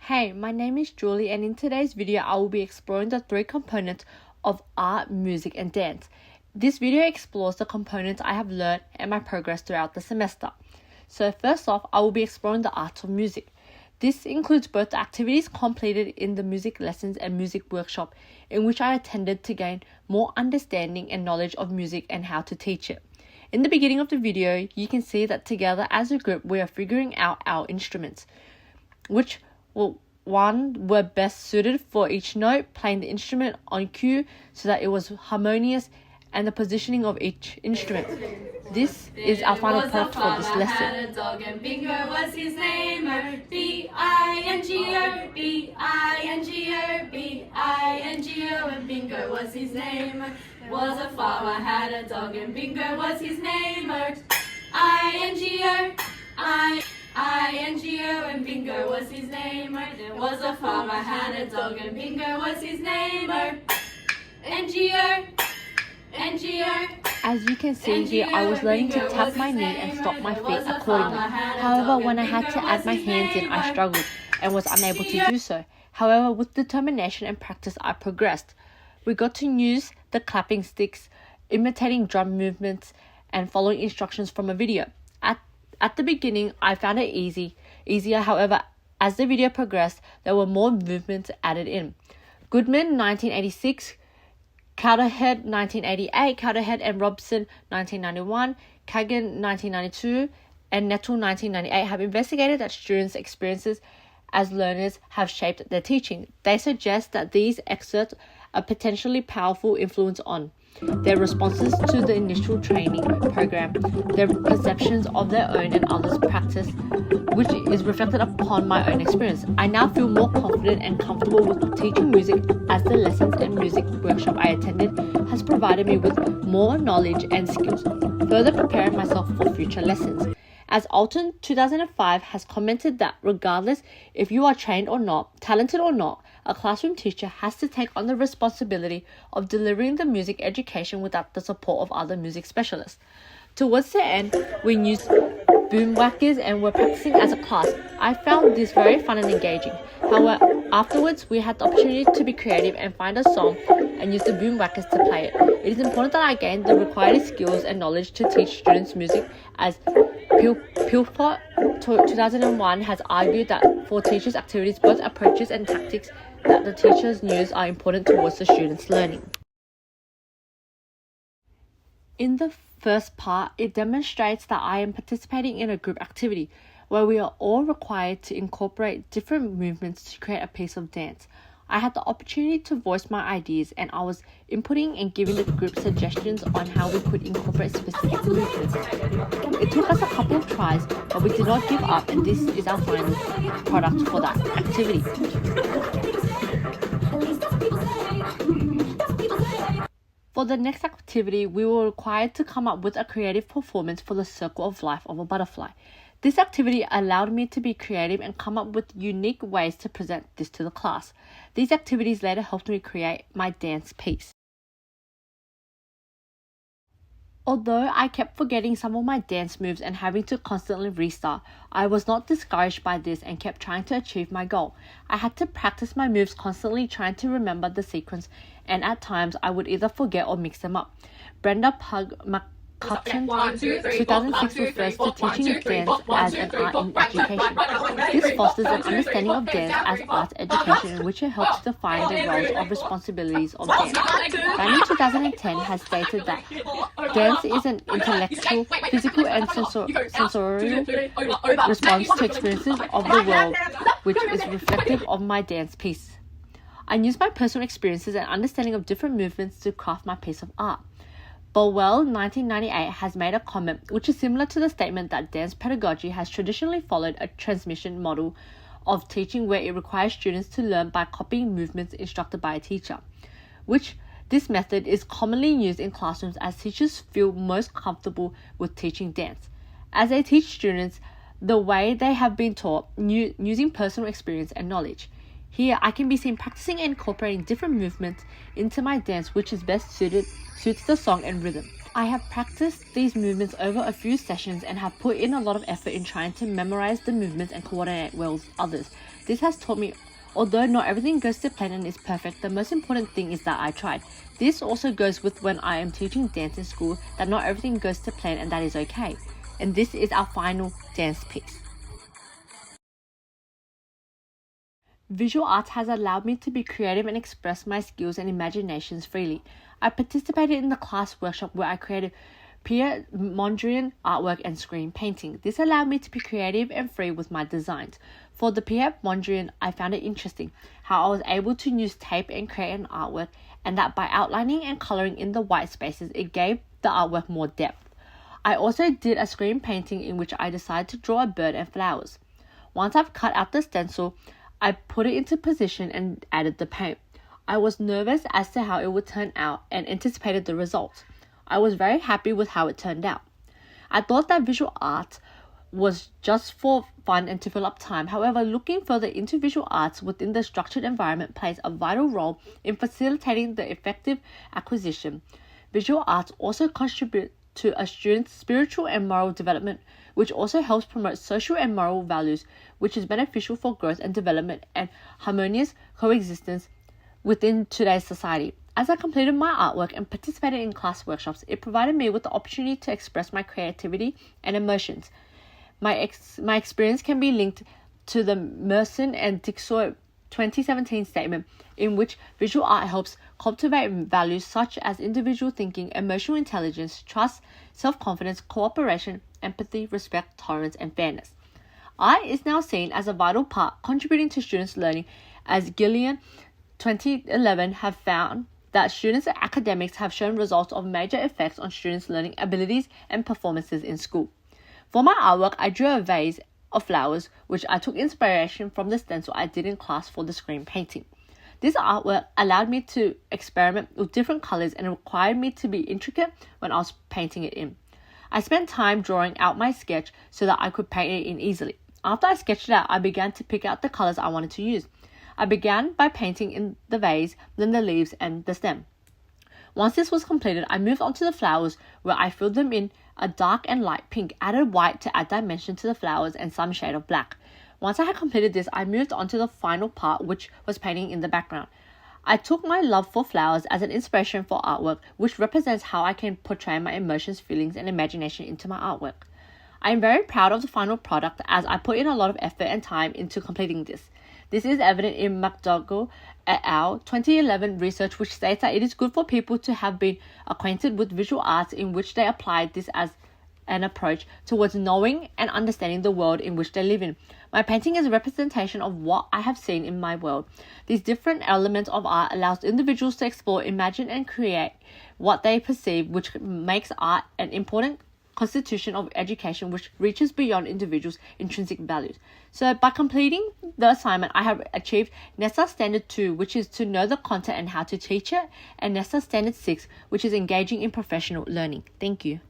Hey, my name is Julie, and in today's video I will be exploring the three components of art, music and dance. This video explores the components I have learned and my progress throughout the semester. So first off, I will be exploring the art of music. This includes both the activities completed in the music lessons and music workshop in which I attended to gain more understanding and knowledge of music and how to teach it. In the beginning of the video, you can see that together as a group we are figuring out our instruments, which were best suited for each note, playing the instrument on cue so that it was harmonious, and the positioning of each instrument. This is our final product for this lesson. Had a dog and Bingo was his name. B-I-N-G-O, B-I-N-G-O, B-I-N-G-O, and Bingo was his name. Was a farmer, had a dog and Bingo was his name. I-N-G-O, I-N-G-O, and Bingo was his name. There was a farmer, had a dog and Bingo was his name. N-G-O, N-G-O. As you can see here, I was learning to tap my knee and stop my feet accordingly. However, when I had to add my hands in, I struggled and was unable to do so. However, with determination and practice, I progressed. We got to use the clapping sticks, imitating drum movements, and following instructions from a video. At the beginning, I found it easier. However, as the video progressed, there were more movements added in. Goodman, 1986, Cowderhead, 1988, Cowderhead and Robson, 1991, Kagan, 1992, and Nettle, 1998 have investigated that students' experiences as learners have shaped their teaching. They suggest that these exert a potentially powerful influence on their responses to the initial training program, their perceptions of their own and others' practice, which is reflected upon my own experience. I now feel more confident and comfortable with teaching music as the lessons and music workshop I attended has provided me with more knowledge and skills, further preparing myself for future lessons. As Alton 2005 has commented that regardless if you are trained or not, talented or not, a classroom teacher has to take on the responsibility of delivering the music education without the support of other music specialists. Towards the end, we used boom whackers and were practicing as a class. I found this very fun and engaging. However, afterwards, we had the opportunity to be creative and find a song and use the boom whackers to play it. It is important that I gain the required skills and knowledge to teach students music, as Pilpot 2001 has argued that for teachers' activities, both approaches and tactics that the teachers use are important towards the students' learning. In the first part, it demonstrates that I am participating in a group activity where we are all required to incorporate different movements to create a piece of dance. I had the opportunity to voice my ideas, and I was inputting and giving the group suggestions on how we could incorporate specific movements. It took us a couple of tries, but we did not give up, and this is our final product for that activity. For the next activity, we were required to come up with a creative performance for the circle of life of a butterfly. This activity allowed me to be creative and come up with unique ways to present this to the class. These activities later helped me create my dance piece. Although I kept forgetting some of my dance moves and having to constantly restart, I was not discouraged by this and kept trying to achieve my goal. I had to practice my moves constantly, trying to remember the sequence, and at times I would either forget or mix them up. Brenda McCutcheon 2006 refers to teaching dance as an art in education. This fosters an understanding of dance as art education in which it helps define the roles and responsibilities of dance. Banning 2010 has stated that dance is an intellectual, physical and sensorial response to experiences of the world, which is reflective of my dance piece. I use my personal experiences and understanding of different movements to craft my piece of art. Bolwell 1998 has made a comment which is similar to the statement that dance pedagogy has traditionally followed a transmission model of teaching where it requires students to learn by copying movements instructed by a teacher, which this method is commonly used in classrooms as teachers feel most comfortable with teaching dance, as they teach students the way they have been taught using personal experience and knowledge. Here, I can be seen practicing and incorporating different movements into my dance, which is best suits the song and rhythm. I have practiced these movements over a few sessions and have put in a lot of effort in trying to memorize the movements and coordinate well with others. This has taught me, although not everything goes to plan and is perfect, the most important thing is that I tried. This also goes with when I am teaching dance in school, that not everything goes to plan and that is okay. And this is our final dance piece. Visual arts has allowed me to be creative and express my skills and imaginations freely. I participated in the class workshop where I created Pierre Mondrian artwork and screen painting. This allowed me to be creative and free with my designs. For the Pierre Mondrian, I found it interesting how I was able to use tape and create an artwork, and that by outlining and coloring in the white spaces, it gave the artwork more depth. I also did a screen painting in which I decided to draw a bird and flowers. Once I've cut out the stencil, I put it into position and added the paint. I was nervous as to how it would turn out and anticipated the results. I was very happy with how it turned out. I thought that visual art was just for fun and to fill up time. However, looking further into visual arts within the structured environment plays a vital role in facilitating the effective acquisition. Visual arts also contribute to a student's spiritual and moral development, which also helps promote social and moral values, which is beneficial for growth and development and harmonious coexistence within today's society. As I completed my artwork and participated in class workshops, it provided me with the opportunity to express my creativity and emotions. My experience can be linked to the Merson and Dixon 2017 statement, in which visual art helps cultivate values such as individual thinking, emotional intelligence, trust, self-confidence, cooperation, empathy, respect, tolerance, and fairness. Art is now seen as a vital part contributing to students' learning, as Gillian 2011 have found that students' academics have shown results of major effects on students' learning abilities and performances in school. For my artwork, I drew a vase of flowers, which I took inspiration from the stencil I did in class for the screen painting. This artwork allowed me to experiment with different colors and required me to be intricate when I was painting it in. I spent time drawing out my sketch so that I could paint it in easily. After I sketched it out, I began to pick out the colors I wanted to use. I began by painting in the vase, then the leaves and the stem. Once this was completed, I moved on to the flowers, where I filled them in a dark and light pink, added white to add dimension to the flowers, and some shade of black. Once I had completed this, I moved on to the final part, which was painting in the background. I took my love for flowers as an inspiration for artwork, which represents how I can portray my emotions, feelings, and imagination into my artwork. I am very proud of the final product, as I put in a lot of effort and time into completing this. This is evident in McDougall et al. 2011 research, which states that it is good for people to have been acquainted with visual arts, in which they applied this as an approach towards knowing and understanding the world in which they live in. My painting is a representation of what I have seen in my world. These different elements of art allows individuals to explore, imagine, and create what they perceive, which makes art an important constitution of education which reaches beyond individuals' intrinsic values. So by completing the assignment, I have achieved NESA Standard 2, which is to know the content and how to teach it, and NESA Standard 6, which is engaging in professional learning. Thank you.